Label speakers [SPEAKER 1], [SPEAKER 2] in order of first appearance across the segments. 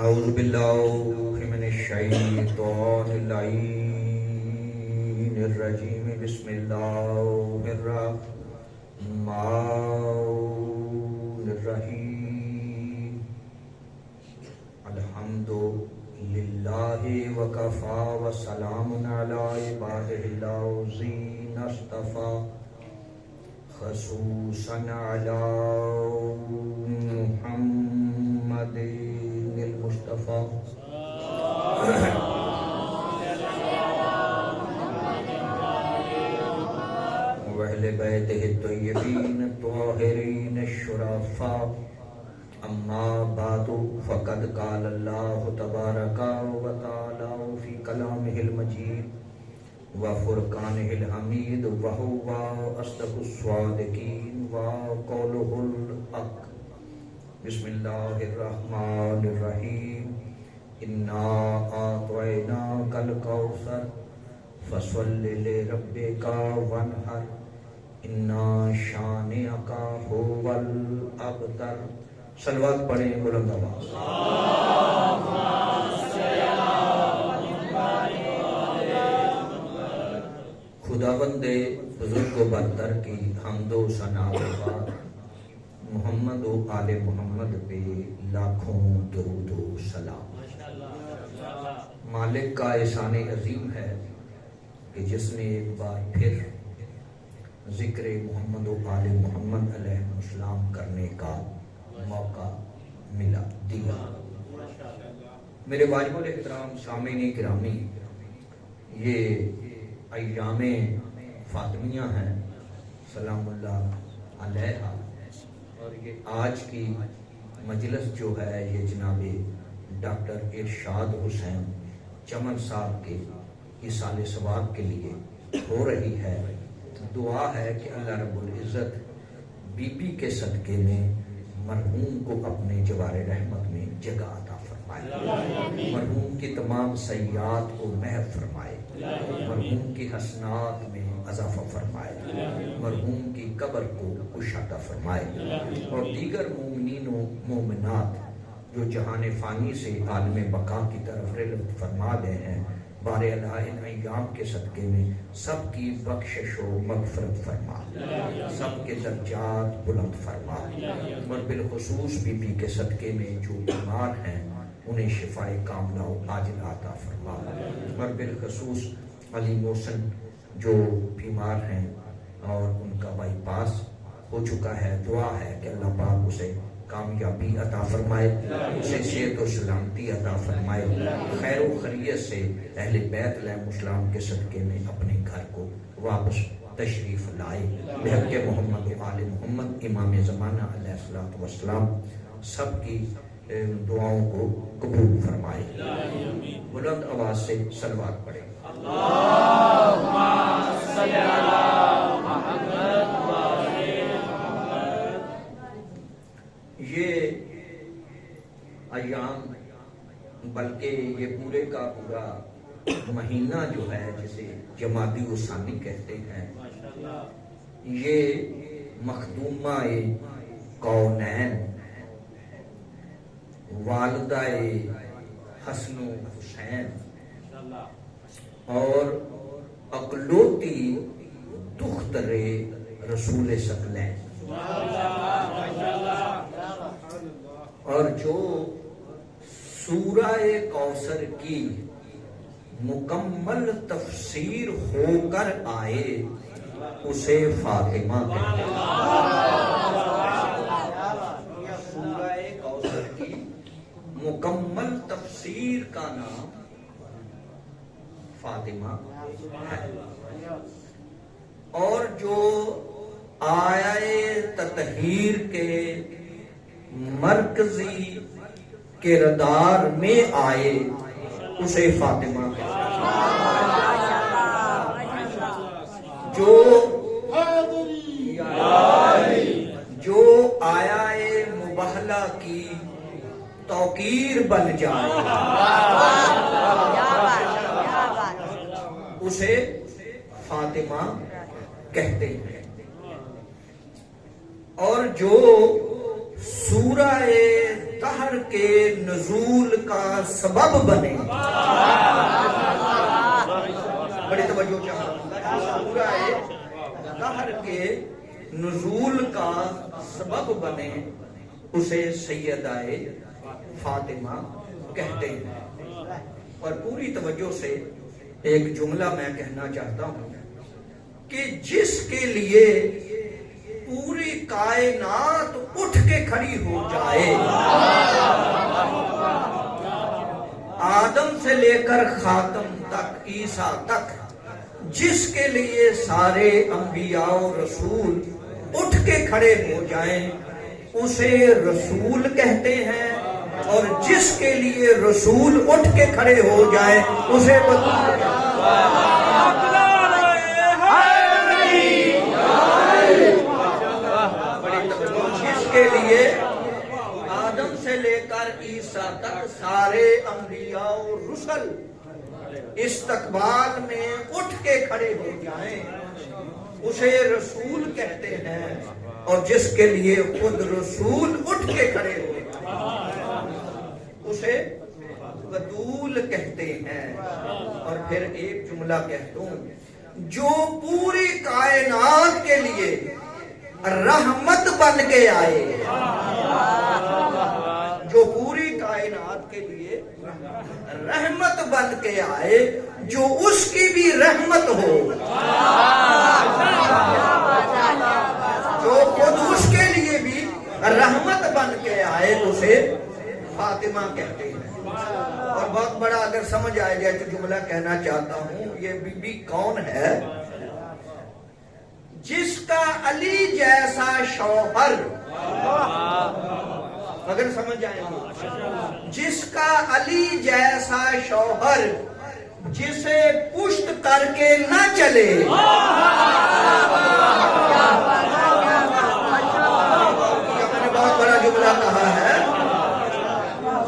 [SPEAKER 1] أعوذ بالله من الشيطان اللعين الرجيم بسم الله الرحمن الرحيم الحمد لله وكفى وسلام على عباده الذين اصطفى خصوصا على محمد المصطفى وأهل بيته الطيبين الطاهرين الشرفاء أما بعد فقد قال الله تبارك وتعالى في كلامه المجيد وفرقانه الحميد وهو أصدق الصادقين وقوله الحق بسم الله الرحمن الرحيم إنا أعطيناك الكوثر فصل لربك وانحر إنا شانئك هو الأبتر صلوات پڑھیں بلند آواز خداوند بزرگ و برتر کی حمد و ثنا و بعد محمد و آل محمد پہ لاکھوں درود و سلام۔ مالک کا احسان عظیم ہے کہ جس نے ایک بار پھر ذکر محمد و آل محمد علیہ السلام کرنے کا موقع ملا دیا۔ میرے واجب الاحترام سامعین گرامی، یہ ایام فاطمیہ ہیں سلام اللہ علیہا، اور یہ آج کی مجلس جو ہے یہ جناب ڈاکٹر ارشاد حسین چمن صاحب کے ایصال ثواب کے لیے ہو رہی ہے۔ دعا ہے کہ اللہ رب العزت بی بی کے صدقے میں مرحوم کو اپنے جوار رحمت میں جگہ عطا فرمائے، مرحوم کی تمام سیئات کو محو فرمائے، مرحوم کی حسنات میں اضافہ فرمائے، مرحوم کی قبر کو کشادہ فرمائے، اور دیگر مومنین و مومنات جو جہان فانی سے عالم بقا کی طرف رغبت فرما گئے ہیں، بار اللہ ان ایام کے صدقے میں سب کی بخشش و مغفرت فرما، سب کے درجات بلند فرما، اور بالخصوص بی بی کے صدقے میں جو بیمار ہیں انہیں شفاء کاملہ و عاجلہ عطا فرما، اور بالخصوص علی محسن جو بیمار ہیں اور ان کا بائی پاس ہو چکا ہے، دعا ہے کہ اللہ پاک اسے کامیابی عطا فرمائے، اسے صحت و سلامتی عطا فرمائے، خیر و خیریت سے اہل بیت علیہ السلام کے صدقے میں اپنے گھر کو واپس تشریف لائے، بحق محمد و آل محمد امام زمانہ علیہ السلام سب کی دعاؤں کو قبول فرمائے۔ بلند آواز سے صلوات پڑھیں۔ اللہم صلی علی محمد یہ ایام بلکہ یہ پورے کا پورا مہینہ جو ہے جسے جمادی الثانی کہتے ہیں، یہ مخدومہ کونین والدہ حسن و حسین اور اقلوتی دختر رسول ثقلین، اور جو سورہ کوثر کی مکمل تفسیر ہو کر آئے اسے فاطمہ کہتے ہیں۔ سورہ کوثر کی مکمل تفسیر کا نام فاطمہ ہے، اور جو آیے تطہیر کے مرکزی کردار میں آئے اسے فاطمہ کہتے ہیں۔ جو آیا مبہلہ کی توقیر بن جائے اسے فاطمہ کہتے ہیں. اور جو سورہ طہر کے نزول کا سبب بنے, بڑی توجہ چاہتا ہوں, سورہ طہر کے نزول کا سبب بنے اسے سیدہ فاطمہ کہتے ہیں. اور پوری توجہ سے ایک جملہ میں کہنا چاہتا ہوں کہ جس کے لیے پوری کائنات اٹھ کے کھڑی ہو جائے, آدم سے لے کر خاتم تک, عیسیٰ تک, جس کے لیے سارے انبیاء و رسول اٹھ کے کھڑے ہو جائیں اسے رسول کہتے ہیں, اور جس کے لیے رسول اٹھ کے کھڑے ہو جائیں اسے بطول کہتے ہیں. جس کے لیے آدم سے لے کر عیسیٰ تک سارے انبیاء و رسل استقبال میں اٹھ کے کھڑے ہو جائیں اسے رسول کہتے ہیں, اور جس کے لیے خود رسول اٹھ کے کھڑے ہو جائیں اسے بطول کہتے ہیں. اور پھر ایک جملہ کہتا ہوں, جو پوری کائنات کے لیے رحمت بن کے آئے, جو پوری کائنات کے لیے رحمت بن کے آئے, جو اس کی بھی رحمت ہو, جو خود اس کے لیے بھی رحمت بن کے آئے اسے فاطمہ کہتے ہیں. اور بہت بڑا اگر سمجھ آئے جائے تو جملہ کہنا چاہتا ہوں, یہ بی بی کون ہے جس کا علی جیسا شوہر, اگر سمجھ آئے گا, جس کا علی جیسا شوہر جسے پشت کر کے نہ چلے, میں نے بہت بڑا جملہ کہا ہے,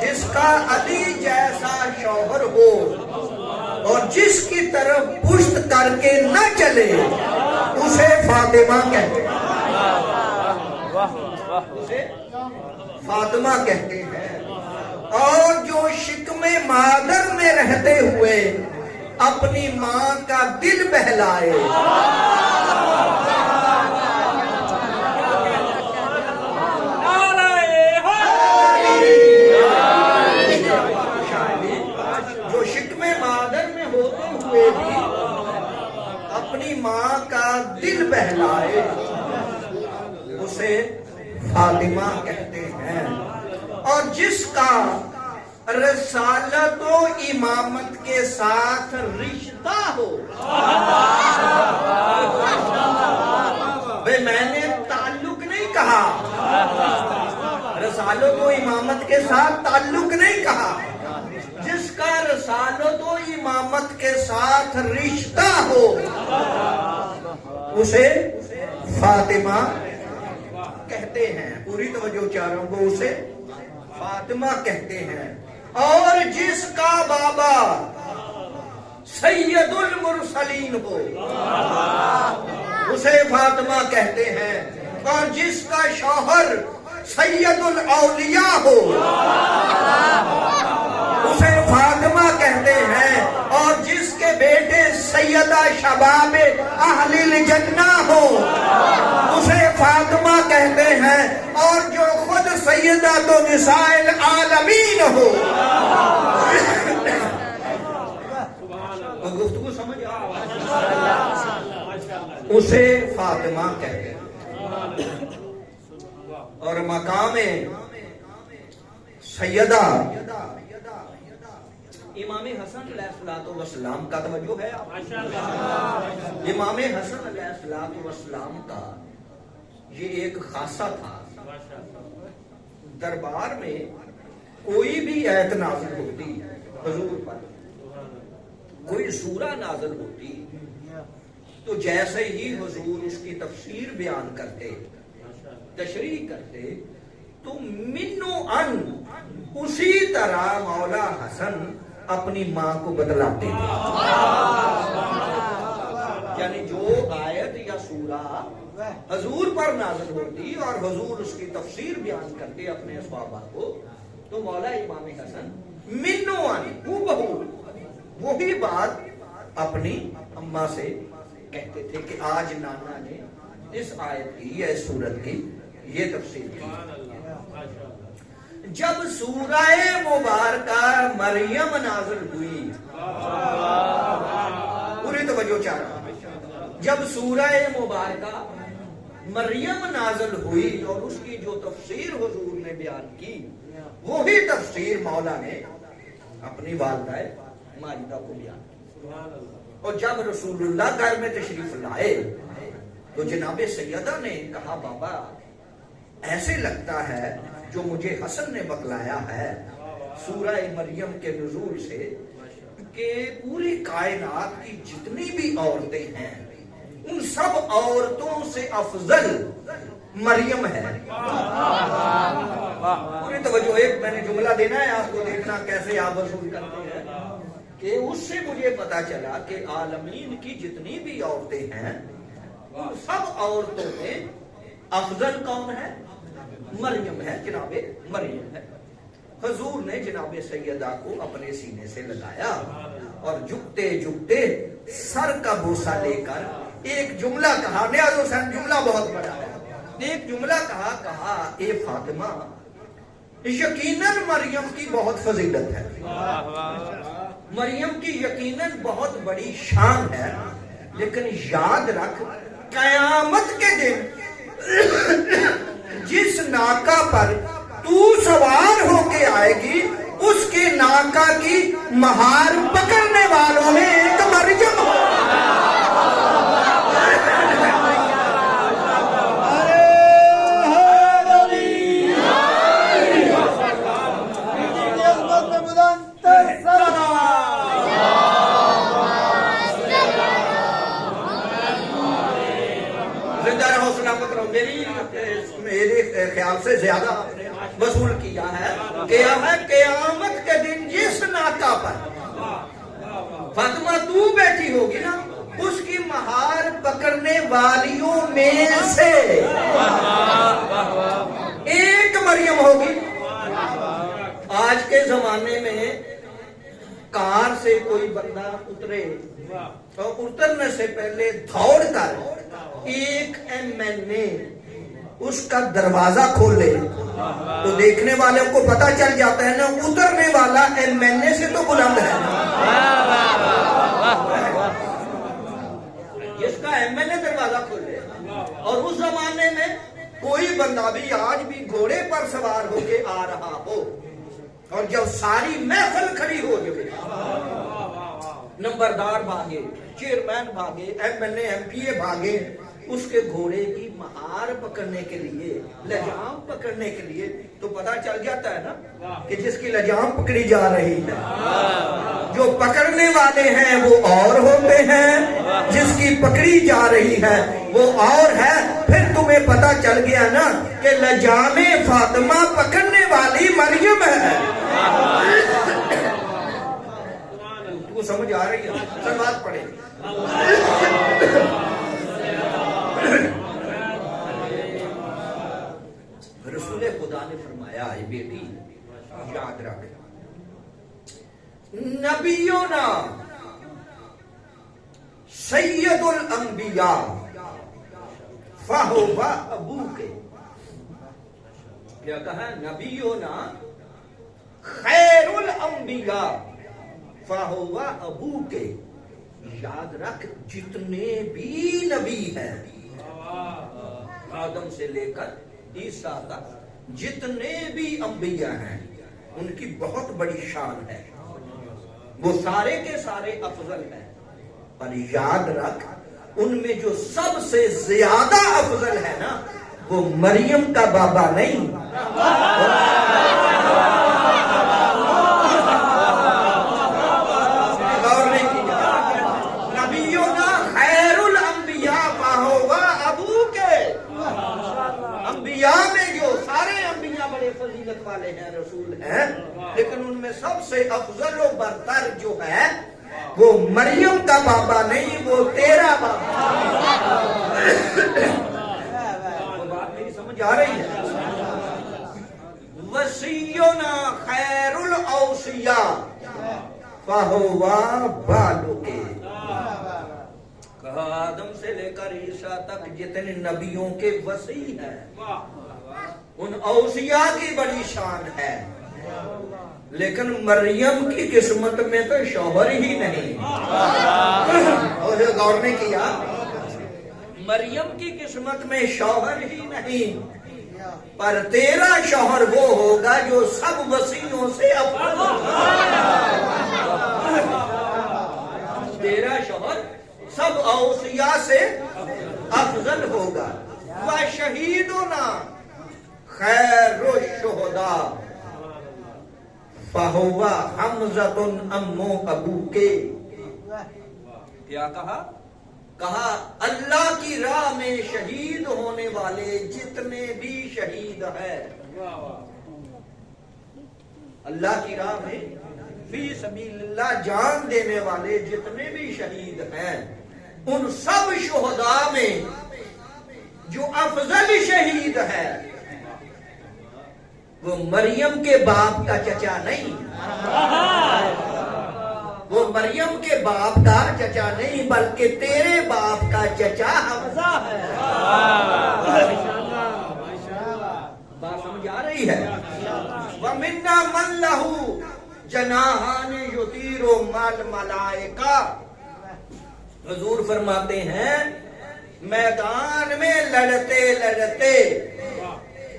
[SPEAKER 1] جس کا علی جیسا شوہر ہو اور جس کی طرف پشت کر کے نہ چلے اسے فاطمہ کہتے ہیں. اسے فاطمہ کہتے ہیں. اور جو شکم مادر میں رہتے ہوئے اپنی ماں کا دل بہلائے, جو شکم مادر میں ہوتے ہوئے بھی اپنی ماں کا دل بہلائے اسے فاطمہ کہتے ہیں. اور جس کا رسالت و امامت کے ساتھ رشتہ ہو, بھئی میں نے تعلق نہیں کہا, رسالت و امامت کے ساتھ تعلق نہیں کہا, جس کا رسالت و امامت کے ساتھ رشتہ ہو اسے فاطمہ کہتے ہیں. پوری توجہ چاہ رہا ہوں, وہ اسے فاطمہ کہتے ہیں. اور جس کا بابا سید المرسلین ہو اسے فاطمہ کہتے ہیں. اور جس کا شوہر سید الاولیاء ہو اسے فاطمہ کہتے ہیں. اور جس کے بیٹے سیدہ شباب اہل الجنہ ہو اسے فاطمہ کہتے ہیں. اور جو خود سیدہ تو نساء العالمین ہو, گفتگو سمجھ اسے فاطمہ کہتے ہیں. اور مقام سیدہ امام حسن علیہ السلام کا توجہ ہے. امام حسن علیہ السلام کا یہ ایک خاصہ تھا, دربار میں کوئی بھی آیت نازل ہوتی حضور پر, کوئی سورہ نازل ہوتی تو جیسے ہی حضور اس کی تفسیر بیان کرتے, تشریح کرتے, تو منو ان اسی طرح مولا حسن اپنی ماں کو بتلاتے تھے. یعنی جو آیت یا سورہ حضور پر نازل ہوتی اور حضور اس کی تفسیر بیان کرتے اپنے صحابہ کو، تو مولا امام حسن وہی بات اپنی اماں سے کہتے تھے کہ آج نانا نے اس آیت کی یا اس سورت کی یہ تفسیر کی۔ جب سورہ مبارکہ مریم نازل ہوئی، پوری توجہ چاہ رہا ہوں، جب سورہ مبارکہ مریم نازل ہوئی اور اس کی جو تفسیر حضور نے بیان کی، وہی تفسیر مولا نے اپنی والدہ ماجدہ کو بیان کی۔ اور جب رسول اللہ گھر میں تشریف لائے تو جناب سیدہ نے کہا بابا ایسے لگتا ہے جو مجھے حسن نے بتلایا ہے سورہ مریم کے نزول سے کہ پوری کائنات کی جتنی بھی عورتیں ہیں ان سب عورتوں سے افضل مریم ہے۔ پوری توجہ، ایک میں نے جملہ دینا ہے آپ کو، دیکھنا کیسے آپ وصول کرتے ہیں کہ اس سے مجھے پتا چلا کہ عالمین کی جتنی بھی عورتیں ہیں ان سب عورتوں میں افضل کون ہے؟ مریم ہے، جناب مریم ہے۔ حضور نے جناب سیدہ کو اپنے سینے سے لگایا اور جھکتے جھکتے سر کا بوسہ لے کر ایک جملہ کہا، نیاز حسین جملہ بہت بڑا ہے، ایک جملہ کہا اے فاطمہ یقیناً مریم کی بہت فضیلت ہے، مریم کی یقیناً بہت بڑی شان ہے، لیکن یاد رکھ قیامت کے دن جس ناکا پر تو سوار ہو کے آئے گی اس کے ناکا کی مہار پکڑنے والوں میں ایک مریم ہو۔ میرے خیال سے زیادہ وصول کیا ہے قیامت کے دن جس ناکا پر فاطمہ تو بیٹھی ہوگی نا اس کی مہار پکڑنے والیوں میں سے ایک مریم ہوگی۔ آج کے زمانے میں کار سے کوئی بندہ اترے اور اترنے سے پہلے دوڑ کر ایک MNA اس کا دروازہ کھول لے تو دیکھنے والوں کو پتا چل جاتا ہے نا اترنے والا MNA سے تو بلند ہے، جس کا MNA دروازہ کھول لے۔ اور اس زمانے میں کوئی بندہ بھی آج بھی گھوڑے پر سوار ہو کے آ رہا ہو اور جب ساری محفل کھڑی ہو جائے، نمبردار بھاگے، چیئرمین بھاگے، MNA MPA بھاگے اس کے گھوڑے کی مہار پکڑنے کے لیے، لجام پکڑنے کے لیے، تو پتا چل جاتا ہے نا کہ جس کی لجام پکڑی جا رہی ہے، جو پکڑنے والے ہیں وہ اور ہوتے ہیں، جس کی پکڑی جا رہی ہے وہ اور ہے۔ پھر تمہیں پتا چل گیا نا کہ لجام فاطمہ پکڑنے والی مریم ہے۔ تو سمجھ آ رہی ہے؟ سلوات پڑھیں۔ رسول خدا نے فرمایا اے بیٹی یاد رکھ نبینا سید الانبیاء فہو ابوک، کیا کہا؟ نبینا خیر الانبیاء فہو ابوک، یاد رکھ جتنے بھی نبی ہیں آدم سے لے کر عیسیٰ تک جتنے بھی انبیاء ہیں ان کی بہت بڑی شان ہے، وہ سارے کے سارے افضل ہیں، پر یاد رکھ ان میں جو سب سے زیادہ افضل ہے نا وہ مریم کا بابا نہیں، میں جو سارے انبیاء بڑے فضیلت والے ہیں، رسول ہیں، لیکن ان میں سب سے افضل و برتر جو ہے وہ مریم کا بابا نہیں، وہ تیرا بابا۔ وہ بات میری سمجھ آ رہی ہے؟ وصینا خیر الاوصیاء فہو بالک۔ کہا آدم سے لے کر عیسیٰ تک جتنے نبیوں کے وصی ہیں، ان اوصیاء کی بڑی شان ہے، لیکن مریم کی قسمت میں تو شوہر ہی نہیں۔ اور غور نے کیا، مریم کی قسمت میں شوہر ہی نہیں، پر تیرا شوہر وہ ہوگا جو سب وصیوں سے افضل ہوگا۔ تیرا شوہر سب اوصیاء سے افضل ہوگا۔ وشہیدنا خیر الشہداء فہو حمزۃ امو ابو کے۔ کیا کہا؟ کہا اللہ کی راہ میں شہید ہونے والے جتنے بھی شہید ہیں، اللہ کی راہ میں فی سبیل اللہ جان دینے والے جتنے بھی شہید ہیں، ان سب شہداء میں جو افضل شہید ہے وہ مریم کے باپ کا چچا نہیں، وہ مریم کے باپ کا چچا نہیں، بلکہ تیرے باپ کا چچا حمزہ ہے۔ بات سمجھ آ رہی ہے؟ وَمِنَّا مَن لَهُ جَنَاحَانِ يُطِيرُ مَعَ الْمَلَائِكَةِ۔ حضور فرماتے ہیں میدان میں لڑتے لڑتے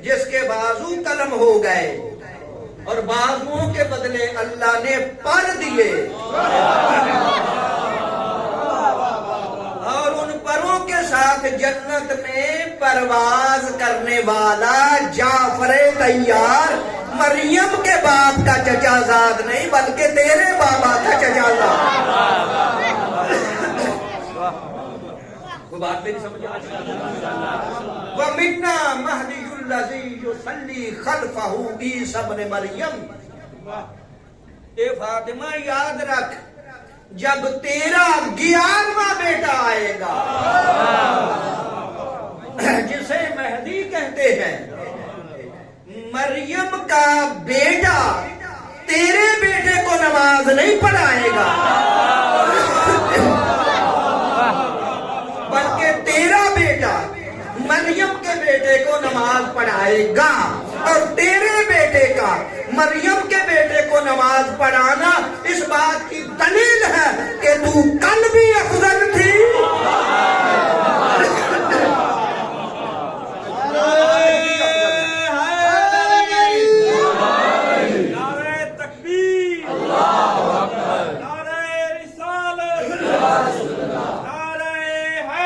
[SPEAKER 1] جس کے بازو قلم ہو گئے اور بازوؤں کے بدلے اللہ نے پر دیے، اور ان پروں کے ساتھ جنت میں پرواز کرنے والا جعفر طیار مریم کے باپ کا چچا زاد نہیں، بلکہ تیرے بابا کا چچا زاد۔ وہ بات میری سمجھ آ رہی ہے؟ وَمِنَّا مَهْدِيُّ الَّذِي يُصَلِّي خَلْفَهُ عِيسَى ابْنُ مَرْيَمَ۔ اے فاطمہ یاد رکھ، جب تیرا 11واں بیٹا آئے گا جسے مہدی کہتے ہیں، مریم کا بیٹا تیرے بیٹے کو نماز نہیں پڑھائے گا، بلکہ تیرا بیٹا مریم کے بیٹے کو نماز پڑھائے گا، اور تیرے بیٹے کا مریم کے بیٹے کو نماز پڑھائے